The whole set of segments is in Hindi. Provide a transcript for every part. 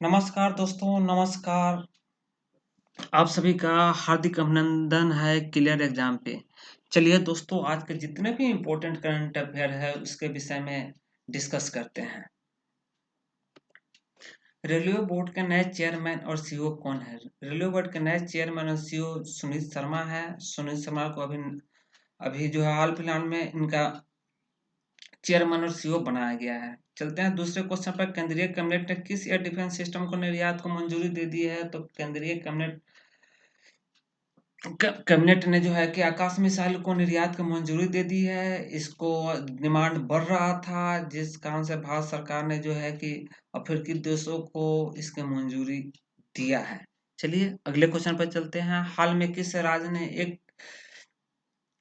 नमस्कार दोस्तों, नमस्कार। आप सभी का हार्दिक अभिनंदन है क्लियर एग्जाम पे। चलिए दोस्तों, आज के जितने भी इम्पोर्टेंट करंट अफेयर है उसके विषय में डिस्कस करते हैं। रेलवे बोर्ड के नए चेयरमैन और सीईओ कौन है? रेलवे बोर्ड के नए चेयरमैन और सीईओ सुनीत शर्मा है। सुनीत शर्मा को अभी अभी जो है हाल फिलहाल में इनका चेयरमैन और सीईओ बनाया गया है। चलते हैं दूसरे क्वेश्चन पर। केंद्रीय कैबिनेट ने किस एयर डिफेंस सिस्टम को निर्यात को मंजूरी दे दी है? तो केंद्रीय कैबिनेट ने जो है कि आकाश मिसाइल को निर्यात की मंजूरी दे दी है। इसको डिमांड बढ़ रहा था, जिस कारण से भारत सरकार ने जो है कि अफ्रीकी देशों को इसकी मंजूरी दिया है। चलिए अगले क्वेश्चन पर चलते हैं। हाल में किस राज्य ने एक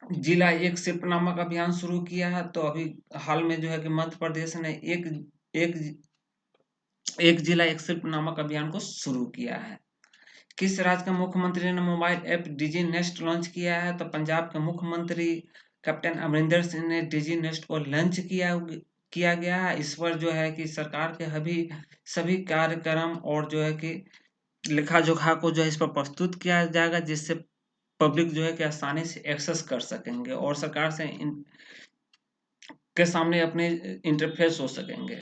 जिला एक शिल्प नामक अभियान शुरू किया है? तो अभी हाल में जो है कि मध्य प्रदेश ने एक एक जिला एक शिल्प नामक अभियान को शुरू किया है। किस राज्य के मुख्यमंत्री ने मोबाइल ऐप डिजी नेस्ट लॉन्च किया है? तो पंजाब के मुख्यमंत्री कैप्टन अमरिंदर सिंह ने डिजी नेस्ट को लॉन्च किया गया है। इस पर जो है कि सरकार के सभी कार्यक्रम और जो है कि लेखा जोखा को जो है इस पर प्रस्तुत किया जाएगा, जिससे पब्लिक जो है कि आसानी से एक्सेस कर सकेंगे और सरकार से के सामने अपने इंटरफेस हो सकेंगे।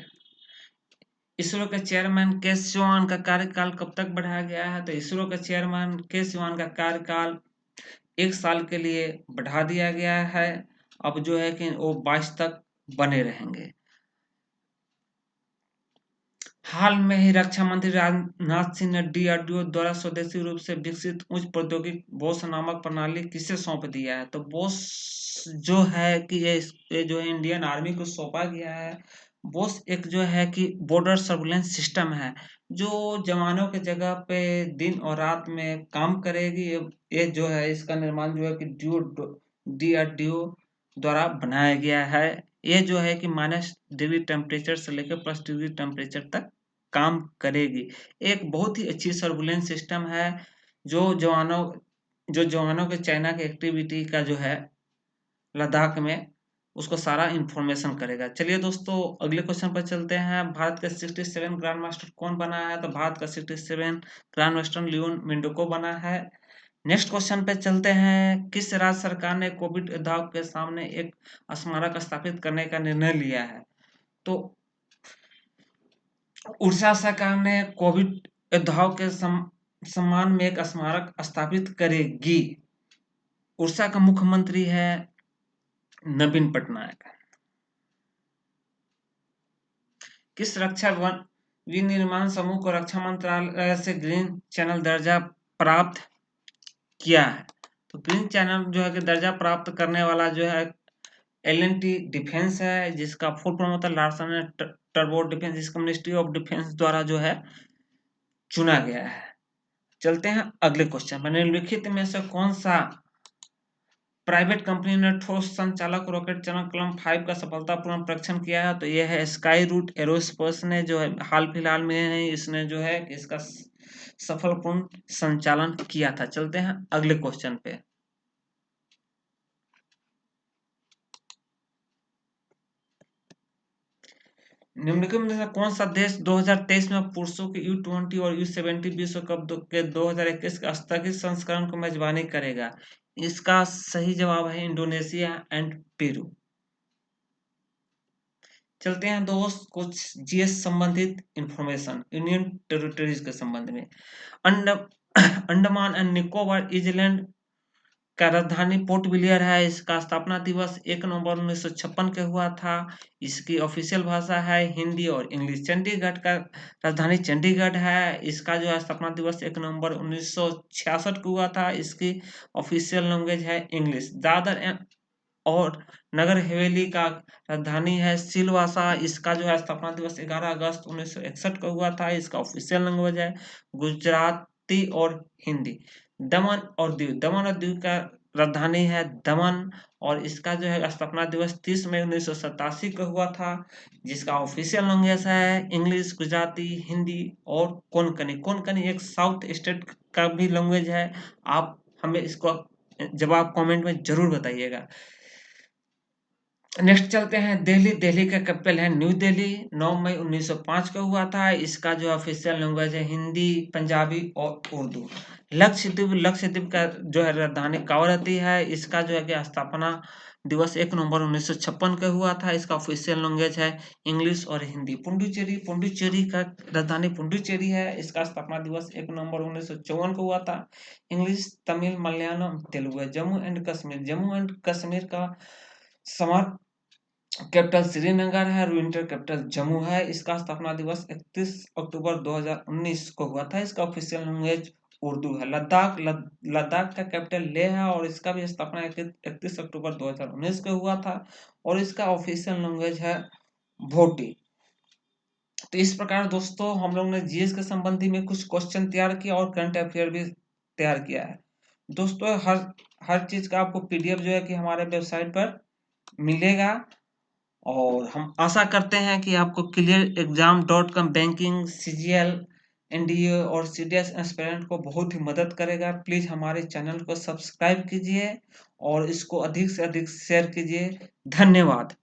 इसरो के चेयरमैन के सिवान का कार्यकाल कब तक बढ़ाया गया है? तो इसरो के चेयरमैन के सिवान का कार्यकाल 1 साल के लिए बढ़ा दिया गया है। अब जो है कि वो 22 तक बने रहेंगे। हाल में ही रक्षा मंत्री राजनाथ सिंह ने डीआरडीओ द्वारा स्वदेशी रूप से विकसित उच्च प्रौद्योगिक बोस नामक प्रणाली किसे सौंप दिया है? तो बोस जो है कि ये जो है इंडियन आर्मी को सौंपा गया है। बोस एक जो है कि बॉर्डर सर्विलेंस सिस्टम है, जो जवानों के जगह पे दिन और रात में काम करेगी। ये जो है इसका निर्माण जो है कि डीआरडीओ द्वारा बनाया गया है। ये जो है कि -डिग्री टेम्परेचर से लेकर +डिग्री टेम्परेचर तक काम करेगी। एक बहुत ही अच्छी सर्विलेंस सिस्टम है, जो जवानों के चाइना की एक्टिविटी का जो है लद्दाख में उसको सारा इन्फॉर्मेशन करेगा। चलिए दोस्तों अगले क्वेश्चन पर चलते हैं। भारत का 67 ग्रैंड मास्टर कौन बना है? तो भारत का 67 ग्रैंड मास्टर लियोन मेंडोको बना है। नेक्स्ट क्वेश्चन पे चलते हैं। किस राज्य सरकार ने कोविड योद्धाओं के सामने एक स्मारक स्थापित करने का निर्णय लिया है? तो उड़ीसा सरकार ने कोविड योद्धाओं के सम्मान में एक स्मारक स्थापित करेगी। उड़ीसा का मुख्यमंत्री है नवीन पटनायक। किस रक्षा विनिर्माण समूह को रक्षा मंत्रालय से ग्रीन चैनल दर्जा प्राप्त किया है? तो ग्रीन चैनल जो है कि दर्जा प्राप्त करने वाला जो है एल&टी डिफेंस है, जिसका फुल फॉर्म होता है लार्सन एंड टर्बो डिफेंस। इसको मिनिस्ट्री ऑफ डिफेंस द्वारा जो है चुना गया है। चलते हैं अगले क्वेश्चन पर। निम्नलिखित में से कौन सा प्राइवेट कंपनी ने ठोस संचालक रॉकेट चरण क्लम 5 का सफलतापूर्वक परीक्षण किया है? तो यह है स्काई रूट एरोस्पेस ने जो है हाल फिलहाल में है इसने जो है कि इसका सफलपूर्ण संचालन किया था। चलते हैं अगले क्वेश्चन पे। निम्नलिखित में से कौन सा देश 2023 में पुरुषों के U20 और U70 विश्व कप के 2021 के स्थगित संस्करण को मेजबानी करेगा? इसका सही जवाब है इंडोनेशिया एंड पेरू। चलते हैं दोस्त कुछ जीएस संबंधित इंफॉर्मेशन यूनियन टेरिटरीज के संबंध में। अंड अंडमान एंड निकोबार आइलैंड का राजधानी पोर्ट ब्लेयर है। इसका स्थापना दिवस 1 नवंबर 1956 के हुआ था। इसकी ऑफिशियल भाषा है हिंदी और इंग्लिश। चंडीगढ़ का राजधानी चंडीगढ़ है। इसका जो है स्थापना दिवस 1 नवंबर 1966 को हुआ था। इसकी ऑफिशियल लैंग्वेज है इंग्लिश। दादर और नगर हवेली का राजधानी है सिलवासा। इसका जो है स्थापना दिवस 11 अगस्त 1961 को हुआ था। इसका ऑफिशियल लैंग्वेज है गुजराती और हिंदी। दमन और दीव का राजधानी है दमन और इसका जो है स्थापना दिवस 30 मई 1987 को हुआ था, जिसका ऑफिशियल लैंग्वेज है इंग्लिश, गुजराती, हिंदी और कोंकणी। कोंकणी एक साउथ स्टेट का भी लैंग्वेज है। आप हमें इसको जवाब कमेंट में जरूर बताइएगा। नेक्स्ट चलते हैं दिल्ली। दिल्ली का कैपिटल है न्यू दिल्ली। 9 मई 1905 को हुआ था। इसका जो ऑफिशियल लैंग्वेज है हिंदी, पंजाबी और उर्दू। लक्षद्वीप का जो है राजधानी कवरत्ती है। इसका जो है कि स्थापना दिवस 1 नवंबर 1956 को हुआ था। इसका ऑफिशियल लैंग्वेज है इंग्लिश और हिंदी। पुडुचेरी का राजधानी पुडुचेरी है। इसका स्थापना दिवस 1 नवंबर 1954 को हुआ था। इंग्लिश, तमिल, मलयालम, तेलुगु है। जम्मू एंड कश्मीर का समर कैपिटल श्रीनगर है। विंटर कैपिटल जम्मू है। इसका स्थापना दिवस 31 अक्टूबर 2019 को हुआ था। इसका ऑफिशियल लैंग्वेज उर्दू है। लद्दाख का कैपिटल लेह है और इसका भी स्थापना 31 अक्टूबर 2019 को हुआ था और इसका ऑफिशियल लैंग्वेज है भोटी। तो इस प्रकार दोस्तों हम लोग ने जीएस के संबंधी में कुछ क्वेश्चन तैयार किया और करंट अफेयर भी तैयार किया है। दोस्तों हर चीज का आपको पीडीएफ जो है कि हमारे वेबसाइट पर मिलेगा और हम आशा करते हैं कि आपको clearexam.com बैंकिंग, सीजीएल, एनडीए और सीडीएस एस्पिरेंट को बहुत ही मदद करेगा। प्लीज हमारे चैनल को सब्सक्राइब कीजिए और इसको अधिक से अधिक शेयर कीजिए। धन्यवाद।